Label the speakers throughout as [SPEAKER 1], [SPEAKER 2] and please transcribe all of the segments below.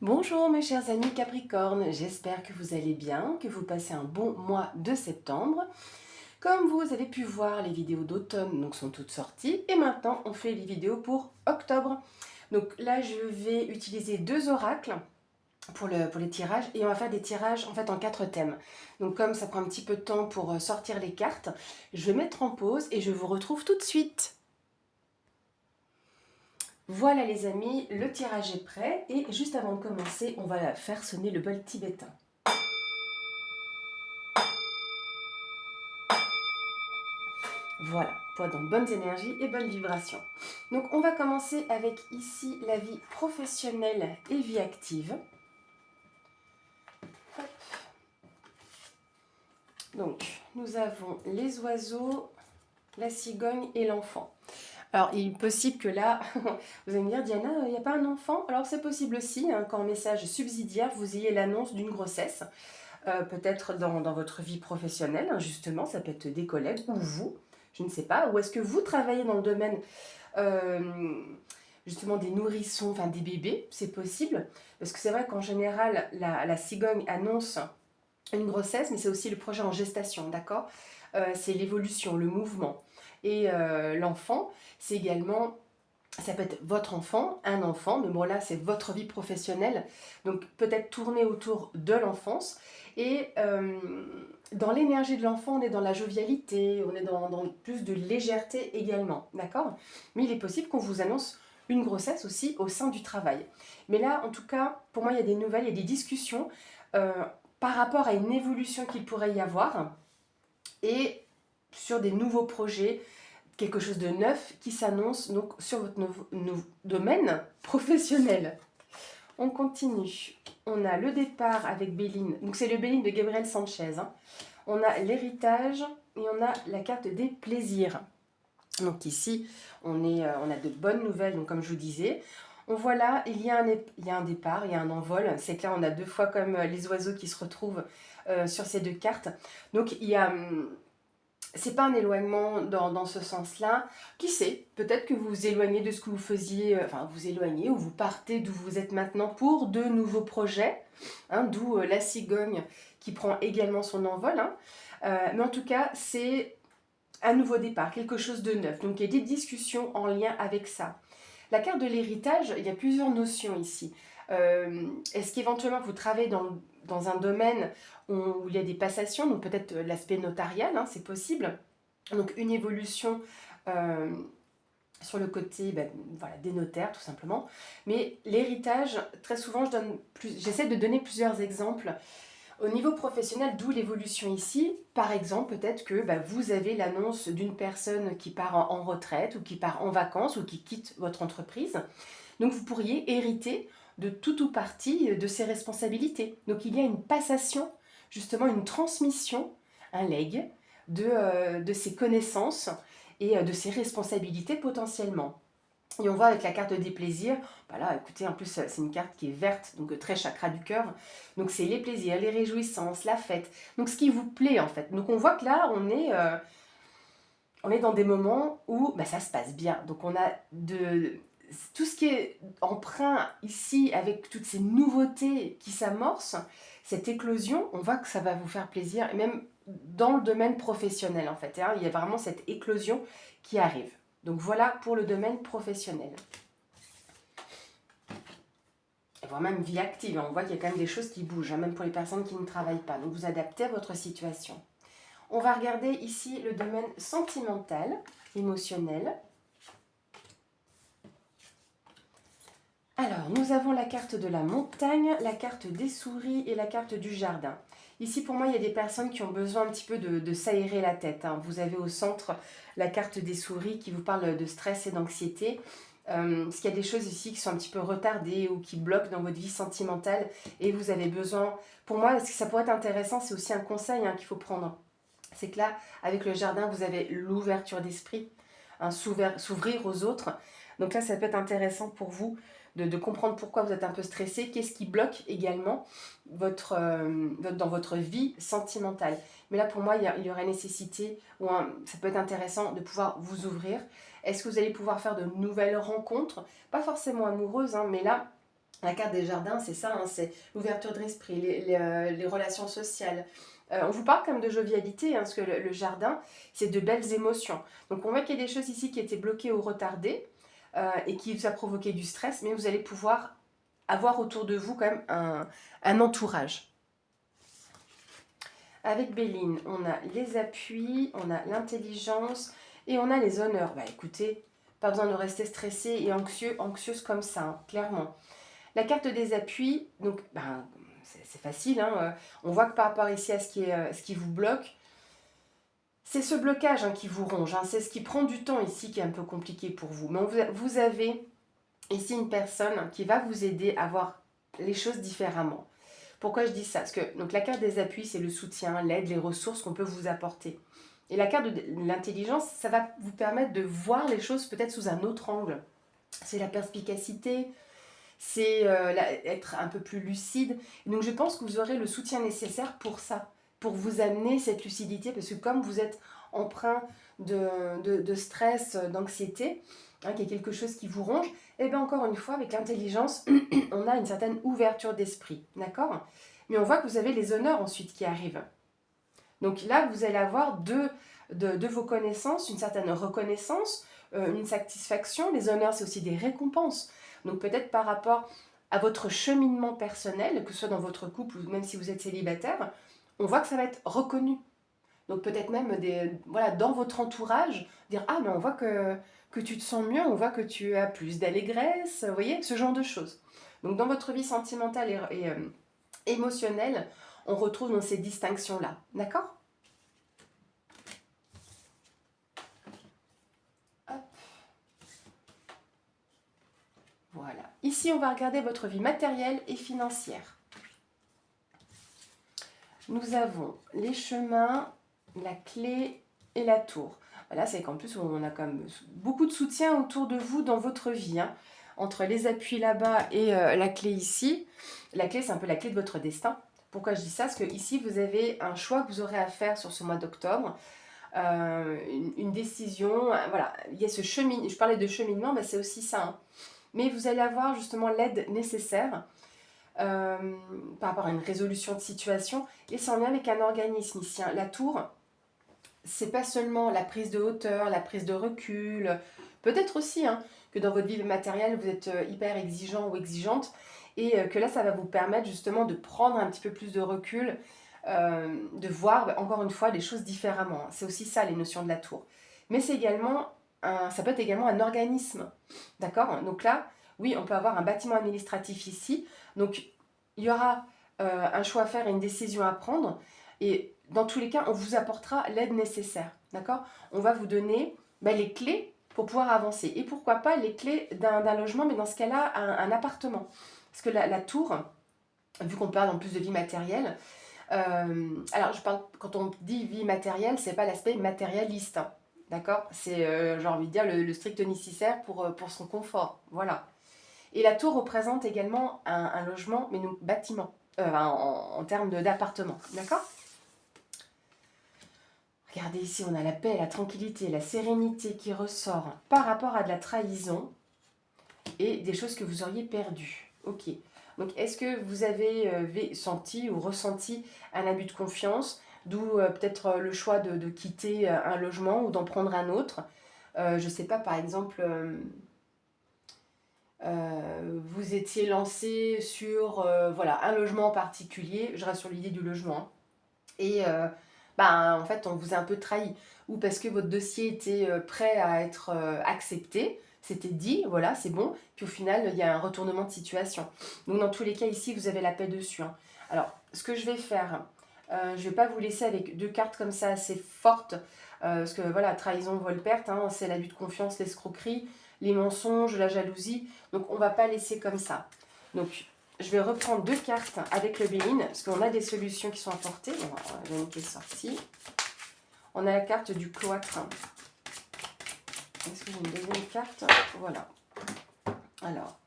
[SPEAKER 1] Bonjour mes chers amis Capricorne, j'espère que vous allez bien, que vous passez un bon mois de septembre. Comme vous avez pu voir, les vidéos d'automne donc sont toutes sorties et maintenant on fait les vidéos pour octobre. Donc là je vais utiliser deux oracles pour les tirages et on va faire des tirages en fait en 4 thèmes. Donc comme ça prend un petit peu de temps pour sortir les cartes, je vais mettre en pause et je vous retrouve tout de suite. Voilà les amis, le tirage est prêt et juste avant de commencer, on va faire sonner le bol tibétain. Voilà, pour être dans de bonnes énergies et bonnes vibrations. Donc on va commencer avec ici la vie professionnelle et vie active. Hop. Donc nous avons les oiseaux, la cigogne et l'enfant. Alors il est possible que là, vous allez me dire Diana, il n'y a pas un enfant? Alors c'est possible aussi, hein, qu'en message subsidiaire, vous ayez l'annonce d'une grossesse. Peut-être dans votre vie professionnelle, hein, justement, ça peut être des collègues ou vous, je ne sais pas, ou est-ce que vous travaillez dans le domaine justement des nourrissons, enfin des bébés, c'est possible, parce que c'est vrai qu'en général, la cigogne annonce une grossesse, mais c'est aussi le projet en gestation, d'accord. C'est l'évolution, le mouvement. Et l'enfant, c'est également, ça peut être votre enfant, un enfant, mais bon là c'est votre vie professionnelle, donc peut-être tourner autour de l'enfance. Et dans l'énergie de l'enfant, on est dans la jovialité, on est dans plus de légèreté également, d'accord. Mais il est possible qu'on vous annonce une grossesse aussi au sein du travail. Mais là, en tout cas, pour moi, il y a des nouvelles, il y a des discussions euh, par rapport à une évolution qu'il pourrait y avoir et sur des nouveaux projets, quelque chose de neuf qui s'annonce donc sur votre domaine professionnel. On continue. On a le départ avec Béline. Donc c'est le Béline de Gabriel Sanchez. Hein. On a l'héritage et on a la carte des plaisirs. Donc ici, on a de bonnes nouvelles, donc comme je vous disais. On voit là, il y a un départ, il y a un envol. C'est que là, on a deux fois comme les oiseaux qui se retrouvent sur ces deux cartes. Donc il y a... c'est pas un éloignement dans ce sens-là. Qui sait, peut-être que vous vous éloignez de ce que vous faisiez, enfin vous éloignez ou vous partez d'où vous êtes maintenant pour de nouveaux projets, hein, d'où la cigogne qui prend également son envol. Hein. Mais en tout cas, c'est un nouveau départ, quelque chose de neuf. Donc il y a des discussions en lien avec ça. La carte de l'héritage, il y a plusieurs notions ici. Est-ce qu'éventuellement vous travaillez dans un domaine où il y a des passations, donc peut-être l'aspect notarial, hein, c'est possible. Donc une évolution sur le côté voilà, des notaires tout simplement. Mais l'héritage, très souvent, j'essaie de donner plusieurs exemples. Au niveau professionnel, d'où l'évolution ici. Par exemple, peut-être que vous avez l'annonce d'une personne qui part en retraite ou qui part en vacances ou qui quitte votre entreprise. Donc vous pourriez hériter de tout ou partie de ses responsabilités. Donc il y a une passation, justement une transmission, un legs de ses connaissances et de ses responsabilités potentiellement. Et on voit avec la carte des plaisirs, là, écoutez, en plus c'est une carte qui est verte, donc très chakra du cœur. Donc c'est les plaisirs, les réjouissances, la fête. Donc ce qui vous plaît en fait. Donc on voit que là, on est dans des moments où ça se passe bien. Donc on a tout ce qui est emprunt ici avec toutes ces nouveautés qui s'amorcent, cette éclosion, on voit que ça va vous faire plaisir, et même dans le domaine professionnel en fait. Hein, il y a vraiment cette éclosion qui arrive. Donc voilà pour le domaine professionnel. Voire même vie active, on voit qu'il y a quand même des choses qui bougent, hein, même pour les personnes qui ne travaillent pas. Donc vous adaptez à votre situation. On va regarder ici le domaine sentimental, émotionnel. Alors, nous avons la carte de la montagne, la carte des souris et la carte du jardin. Ici, pour moi, il y a des personnes qui ont besoin un petit peu de s'aérer la tête. Hein. Vous avez au centre la carte des souris qui vous parle de stress et d'anxiété. Parce qu'il y a des choses ici qui sont un petit peu retardées ou qui bloquent dans votre vie sentimentale et vous avez besoin... Pour moi, ce que ça pourrait être intéressant, c'est aussi un conseil qu'il faut prendre. C'est que là, avec le jardin, vous avez l'ouverture d'esprit, hein, s'ouvrir aux autres. Donc là, ça peut être intéressant pour vous de comprendre pourquoi vous êtes un peu stressé, qu'est-ce qui bloque également dans votre vie sentimentale. Mais là, pour moi, il y aurait nécessité, ça peut être intéressant de pouvoir vous ouvrir. Est-ce que vous allez pouvoir faire de nouvelles rencontres? Pas forcément amoureuses, hein, mais là, La carte des jardins, c'est ça, hein, c'est l'ouverture de l'esprit, les relations sociales. On vous parle comme de jovialité, hein, parce que le jardin, c'est de belles émotions. Donc on voit qu'il y a des choses ici qui étaient bloquées ou retardées et qui vous a provoqué du stress, mais vous allez pouvoir avoir autour de vous quand même un entourage. Avec Béline, on a les appuis, on a l'intelligence et on a les honneurs. Bah écoutez, pas besoin de rester stressé et anxieuse comme ça, hein, clairement. La carte des appuis, donc ben, c'est facile, hein, on voit que par rapport ici à ce qui vous bloque, c'est ce blocage hein, qui vous ronge, hein, c'est ce qui prend du temps ici qui est un peu compliqué pour vous. Mais vous avez ici une personne qui va vous aider à voir les choses différemment. Pourquoi je dis ça? Parce que donc, la carte des appuis, c'est le soutien, l'aide, les ressources qu'on peut vous apporter. Et la carte de l'intelligence, ça va vous permettre de voir les choses peut-être sous un autre angle. C'est la perspicacité, c'est être un peu plus lucide. Donc je pense que vous aurez le soutien nécessaire pour ça, pour vous amener cette lucidité, parce que comme vous êtes empreint de stress, d'anxiété, hein, qu'il y a quelque chose qui vous ronge, et bien encore une fois, avec l'intelligence, on a une certaine ouverture d'esprit, d'accord? Mais on voit que vous avez les honneurs ensuite qui arrivent. Donc là, vous allez avoir de vos connaissances, une certaine reconnaissance, une satisfaction. Les honneurs, c'est aussi des récompenses. Donc peut-être par rapport à votre cheminement personnel, que ce soit dans votre couple ou même si vous êtes célibataire, on voit que ça va être reconnu. Donc peut-être même voilà, dans votre entourage, dire «Ah, mais on voit que tu te sens mieux, on voit que tu as plus d'allégresse», vous voyez, ce genre de choses. Donc dans votre vie sentimentale et émotionnelle, on retrouve dans ces distinctions-là. D'accord? Hop, voilà. Ici, on va regarder votre vie matérielle et financière. Nous avons les chemins, la clé et la tour. Voilà, c'est qu'en plus, on a quand même beaucoup de soutien autour de vous dans votre vie. Hein. Entre les appuis là-bas et la clé ici. La clé, c'est un peu la clé de votre destin. Pourquoi je dis ça? Parce que ici, vous avez un choix que vous aurez à faire sur ce mois d'octobre. Une décision, voilà, il y a ce cheminement, je parlais de cheminement, mais c'est aussi ça. Hein. Mais vous allez avoir justement l'aide nécessaire par rapport à une résolution de situation, et c'est en lien avec un organisme ici. Hein. La tour, c'est pas seulement la prise de hauteur, la prise de recul, peut-être aussi hein, que dans votre vie matérielle, vous êtes hyper exigeant ou exigeante, et que là, ça va vous permettre justement de prendre un petit peu plus de recul, de voir encore une fois les choses différemment. C'est aussi ça les notions de la tour. Mais c'est également, ça peut être également un organisme, d'accord? Donc là, oui, on peut avoir un bâtiment administratif ici, donc il y aura un choix à faire et une décision à prendre, et dans tous les cas, on vous apportera l'aide nécessaire, d'accord? On va vous donner les clés pour pouvoir avancer, et pourquoi pas les clés d'un logement, mais dans ce cas-là, un appartement. Parce que la tour, vu qu'on parle en plus de vie matérielle, alors je parle, quand on dit vie matérielle, c'est pas l'aspect matérialiste, hein, d'accord? C'est, j'ai envie de dire, le strict nécessaire pour son confort, voilà. Et la tour représente également un logement, mais donc bâtiment, en termes d'appartement, d'accord? Regardez ici, on a la paix, la tranquillité, la sérénité qui ressort par rapport à de la trahison et des choses que vous auriez perdues. Ok. Donc, est-ce que vous avez senti ou ressenti un abus de confiance, d'où peut-être le choix de quitter un logement ou d'en prendre un autre? Je ne sais pas, par exemple, vous étiez lancé sur voilà, un logement en particulier, je reste sur l'idée du logement, hein, et en fait, on vous a un peu trahi, ou parce que votre dossier était prêt à être accepté, c'était dit, voilà, c'est bon, puis au final, il y a un retournement de situation. Donc, dans tous les cas, ici, vous avez la paix dessus. Hein. Alors, ce que je vais faire, je ne vais pas vous laisser avec deux cartes comme ça assez fortes, parce que voilà, trahison, vol, perte, hein, c'est l'abus de confiance, l'escroquerie, les mensonges, la jalousie. Donc, on ne va pas laisser comme ça. Donc, je vais reprendre deux cartes avec le Béline, parce qu'on a des solutions qui sont apportées. Bon, il y en a une qui est sortie. On a la carte du cloître. Est-ce que j'ai une deuxième carte? Voilà. Alors,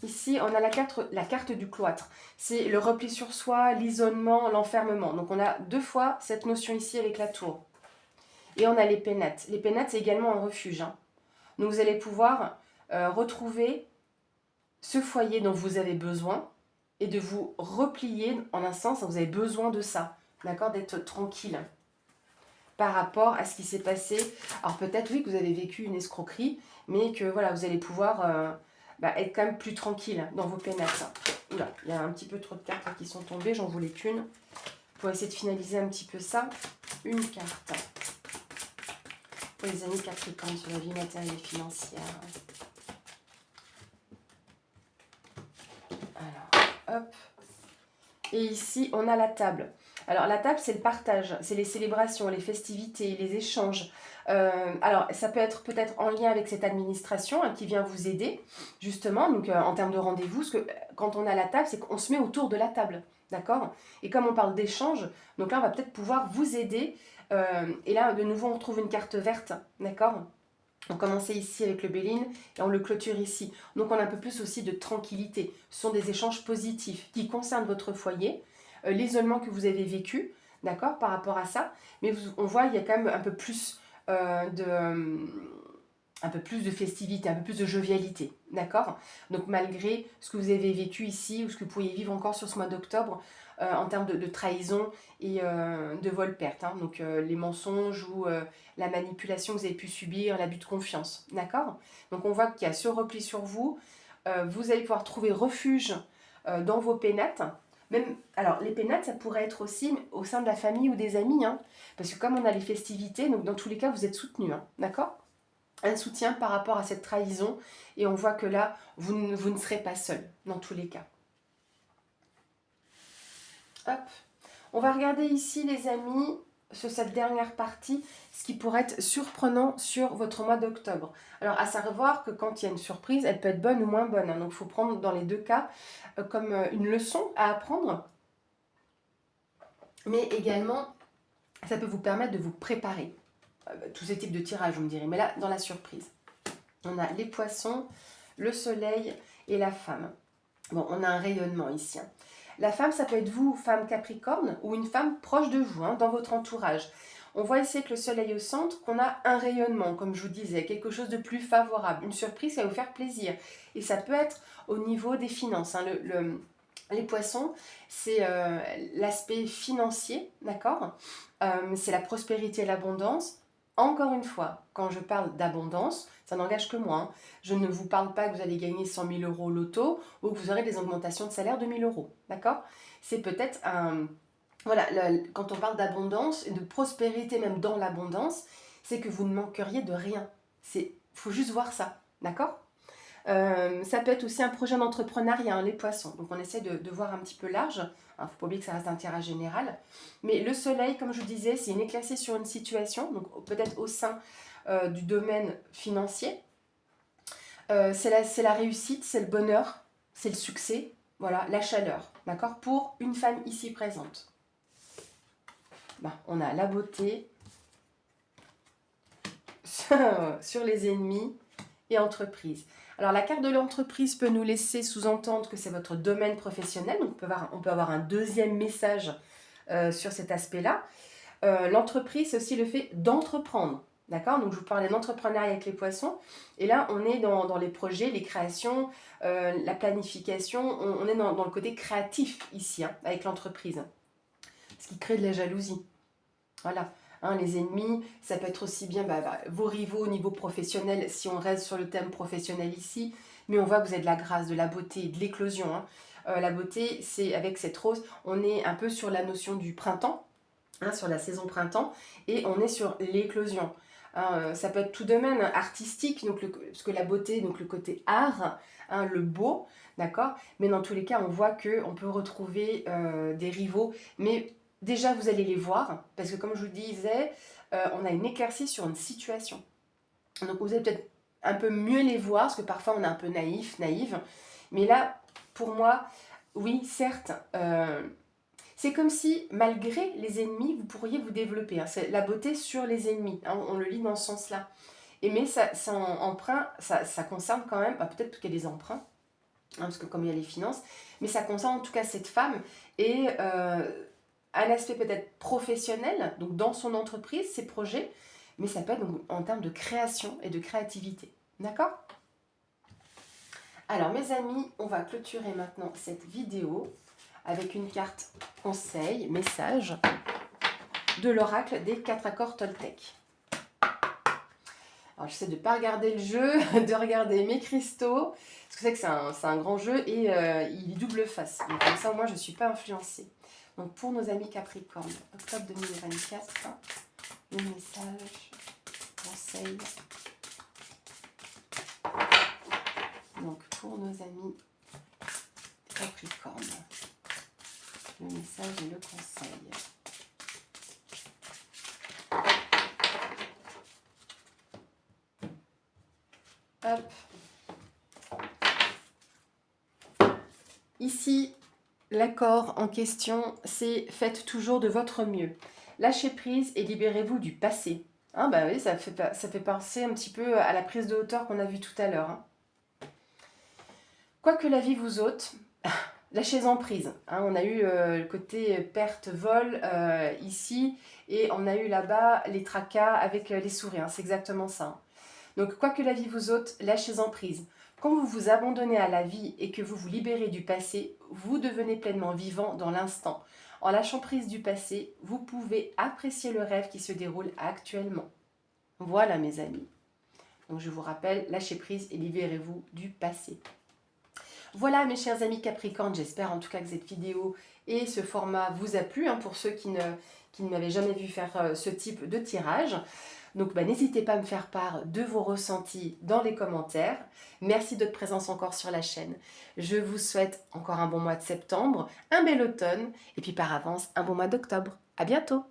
[SPEAKER 1] ici, on a la carte du cloître. C'est le repli sur soi, l'isolement, l'enfermement. Donc, on a deux fois cette notion ici avec la tour. Et on a les pénates. Les pénates, c'est également un refuge. Hein. Donc, vous allez pouvoir retrouver ce foyer dont vous avez besoin et de vous replier en un sens, vous avez besoin de ça, d'accord, d'être tranquille par rapport à ce qui s'est passé. Alors peut-être oui que vous avez vécu une escroquerie, mais que voilà, vous allez pouvoir être quand même plus tranquille dans vos pénates. Oula, il y a un petit peu trop de cartes là, qui sont tombées, j'en voulais qu'une. Pour essayer de finaliser un petit peu ça, une carte. Pour les amis Capricorne sur la vie matérielle et financière. Alors, hop. Et ici, on a la table. Alors, la table, c'est le partage, c'est les célébrations, les festivités, les échanges. Alors, ça peut être peut-être en lien avec cette administration qui vient vous aider, justement, donc en termes de rendez-vous. Parce que quand on a la table, c'est qu'on se met autour de la table, d'accord? Et comme on parle d'échange, donc là, on va peut-être pouvoir vous aider. Et là, de nouveau, on retrouve une carte verte, d'accord? On commençait ici avec le Béline et on le clôture ici. Donc on a un peu plus aussi de tranquillité. Ce sont des échanges positifs qui concernent votre foyer, l'isolement que vous avez vécu, d'accord, par rapport à ça. Mais on voit il y a quand même un peu plus de festivité, un peu plus de jovialité, d'accord. Donc malgré ce que vous avez vécu ici ou ce que vous pourriez vivre encore sur ce mois d'octobre en termes de trahison et de vol-perte, hein. Donc les mensonges ou la manipulation que vous avez pu subir, l'abus de confiance, d'accord. Donc on voit qu'il y a ce repli sur vous, vous allez pouvoir trouver refuge dans vos pénates. Même, alors les pénates, ça pourrait être aussi au sein de la famille ou des amis, hein, parce que comme on a les festivités, donc dans tous les cas vous êtes soutenus, hein, d'accord. Un soutien par rapport à cette trahison et on voit que là, vous ne serez pas seul dans tous les cas. Hop. On va regarder ici les amis, sur cette dernière partie, ce qui pourrait être surprenant sur votre mois d'octobre. Alors à savoir que quand il y a une surprise, elle peut être bonne ou moins bonne, hein, donc il faut prendre dans les deux cas comme une leçon à apprendre, mais également ça peut vous permettre de vous préparer. Tous ces types de tirages, vous me direz, mais là dans la surprise. On a les poissons, le soleil et la femme. Bon, on a un rayonnement ici, hein. La femme, ça peut être vous, femme Capricorne, ou une femme proche de vous, hein, dans votre entourage. On voit ici avec le soleil au centre qu'on a un rayonnement, comme je vous disais, quelque chose de plus favorable, une surprise qui va vous faire plaisir. Et ça peut être au niveau des finances, hein. Les poissons, c'est l'aspect financier, d'accord. C'est la prospérité et l'abondance. Encore une fois, quand je parle d'abondance, ça n'engage que moi, hein. Je ne vous parle pas que vous allez gagner 100 000 euros au loto ou que vous aurez des augmentations de salaire de 1 000 euros, d'accord. C'est peut-être un... Voilà, quand on parle d'abondance et de prospérité même dans l'abondance, c'est que vous ne manqueriez de rien. Il faut juste voir ça, d'accord. Ça peut être aussi un projet d'entrepreneuriat, hein, les poissons. Donc on essaie de voir un petit peu large. Il ne faut pas oublier que ça reste d'intérêt général. Mais le soleil, comme je vous disais, c'est une éclaircie sur une situation, donc peut-être au sein du domaine financier. C'est la réussite, c'est le bonheur, c'est le succès, voilà, la chaleur, d'accord, pour une femme ici présente. Ben, on a la beauté sur les ennemis et entreprise. Alors la carte de l'entreprise peut nous laisser sous-entendre que c'est votre domaine professionnel, donc on peut avoir un deuxième message sur cet aspect-là. L'entreprise, c'est aussi le fait d'entreprendre. D'accord. Donc je vous parlais d'entrepreneuriat avec les poissons. Et là, on est dans les projets, les créations, la planification. On est dans le côté créatif ici, hein, avec l'entreprise. Ce qui crée de la jalousie. Voilà. Hein, les ennemis, ça peut être aussi bien vos rivaux au niveau professionnel, si on reste sur le thème professionnel ici. Mais on voit que vous avez de la grâce, de la beauté, de l'éclosion, hein. La beauté, c'est avec cette rose, on est un peu sur la notion du printemps, hein, sur la saison printemps, et on est sur l'éclosion. Hein, ça peut être tout domaine artistique, donc parce que la beauté, donc le côté art, hein, le beau, d'accord. Mais dans tous les cas, on voit qu'on peut retrouver des rivaux, mais déjà vous allez les voir, parce que comme je vous disais, on a une éclaircie sur une situation. Donc vous allez peut-être un peu mieux les voir, parce que parfois on est un peu naïve, mais là, pour moi, oui, certes, c'est comme si, malgré les ennemis, vous pourriez vous développer, hein. C'est la beauté sur les ennemis, hein, on le lit dans ce sens-là. Mais ça concerne quand même, peut-être qu'il y a des emprunts, hein, parce que comme il y a les finances, mais ça concerne en tout cas cette femme et un aspect peut-être professionnel, donc dans son entreprise, ses projets, mais ça peut être donc, en termes de création et de créativité. D'accord ? Alors mes amis, on va clôturer maintenant cette vidéo avec une carte conseil, message de l'oracle des 4 accords Toltec. Alors j'essaie de ne pas regarder le jeu, de regarder mes cristaux, parce que c'est un grand jeu et il est double face. Donc comme ça au moins je ne suis pas influencée. Donc pour nos amis Capricorne, octobre 2024, le message, conseil. Donc pour nos amis Capricorne, le message et le conseil. Hop. Ici, l'accord en question, c'est faites toujours de votre mieux. Lâchez prise et libérez-vous du passé. Hein, bah oui, ça fait penser un petit peu à la prise de hauteur qu'on a vue tout à l'heure. Hein. Quoi que la vie vous ôte, lâchez-en prise. Hein, on a eu le côté perte, vol ici, et on a eu là-bas les tracas avec les souris. Hein, c'est exactement ça. Hein. Donc, quoi que la vie vous ôte, lâchez-en prise. Quand vous vous abandonnez à la vie et que vous vous libérez du passé, vous devenez pleinement vivant dans l'instant. En lâchant prise du passé, vous pouvez apprécier le rêve qui se déroule actuellement. Voilà mes amis. Donc je vous rappelle, lâchez prise et libérez-vous du passé. Voilà mes chers amis Capricorne, j'espère en tout cas que cette vidéo et ce format vous a plu, hein, pour ceux qui ne m'avaient jamais vu faire ce type de tirage. Donc n'hésitez pas à me faire part de vos ressentis dans les commentaires. Merci de votre présence encore sur la chaîne. Je vous souhaite encore un bon mois de septembre, un bel automne et puis par avance un bon mois d'octobre. À bientôt!